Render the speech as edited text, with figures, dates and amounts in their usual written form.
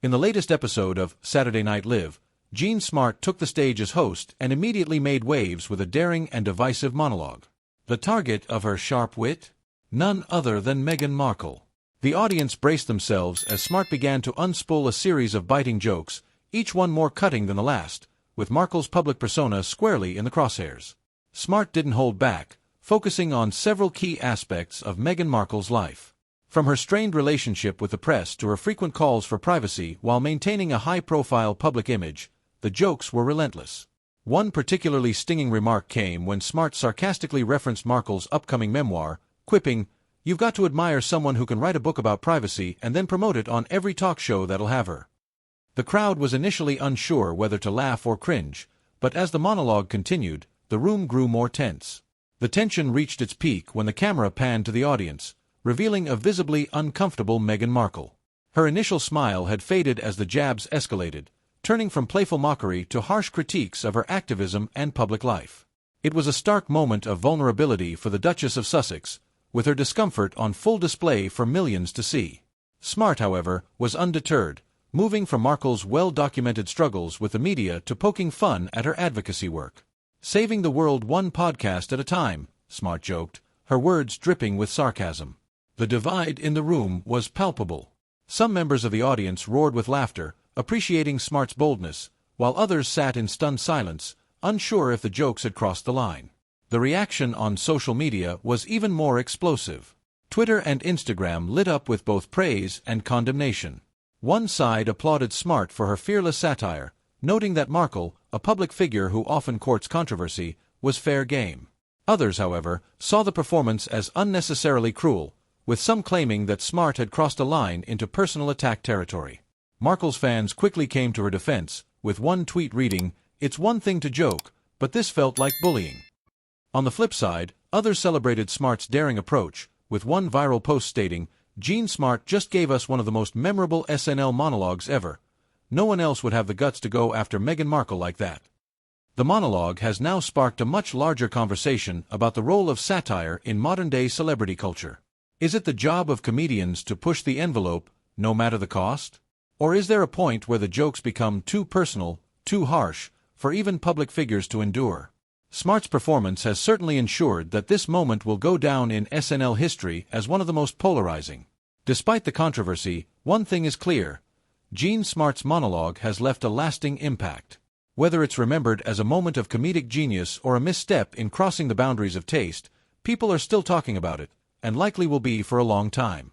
In the latest episode of Saturday Night Live, Jean Smart took the stage as host and immediately made waves with a daring and divisive monologue. The target of her sharp wit? None other than Meghan Markle. The audience braced themselves as Smart began to unspool a series of biting jokes, each one more cutting than the last, with Markle's public persona squarely in the crosshairs. Smart didn't hold back, focusing on several key aspects of Meghan Markle's life. From her strained relationship with the press to her frequent calls for privacy while maintaining a high-profile public image, the jokes were relentless. One particularly stinging remark came when Smart sarcastically referenced Markle's upcoming memoir, quipping, "You've got to admire someone who can write a book about privacy and then promote it on every talk show that'll have her." The crowd was initially unsure whether to laugh or cringe, but as the monologue continued, the room grew more tense. The tension reached its peak when the camera panned to the audience, revealing a visibly uncomfortable Meghan Markle. Her initial smile had faded as the jabs escalated, turning from playful mockery to harsh critiques of her activism and public life. It was a stark moment of vulnerability for the Duchess of Sussex, with her discomfort on full display for millions to see. Smart, however, was undeterred, moving from Markle's well-documented struggles with the media to poking fun at her advocacy work. "Saving the world one podcast at a time," Smart joked, her words dripping with sarcasm. The divide in the room was palpable. Some members of the audience roared with laughter, appreciating Smart's boldness, while others sat in stunned silence, unsure if the jokes had crossed the line. The reaction on social media was even more explosive. Twitter and Instagram lit up with both praise and condemnation. One side applauded Smart for her fearless satire, noting that Markle, a public figure who often courts controversy, was fair game. Others, however, saw the performance as unnecessarily cruel, with some claiming that Smart had crossed a line into personal attack territory. Markle's fans quickly came to her defense, with one tweet reading, "It's one thing to joke, but this felt like bullying." On the flip side, others celebrated Smart's daring approach, with one viral post stating, "Jean Smart just gave us one of the most memorable SNL monologues ever. No one else would have the guts to go after Meghan Markle like that." The monologue has now sparked a much larger conversation about the role of satire in modern-day celebrity culture. Is it the job of comedians to push the envelope, no matter the cost? Or is there a point where the jokes become too personal, too harsh, for even public figures to endure? Smart's performance has certainly ensured that this moment will go down in SNL history as one of the most polarizing. Despite the controversy, one thing is clear: Jean Smart's monologue has left a lasting impact. Whether it's remembered as a moment of comedic genius or a misstep in crossing the boundaries of taste, people are still talking about it, and likely will be for a long time.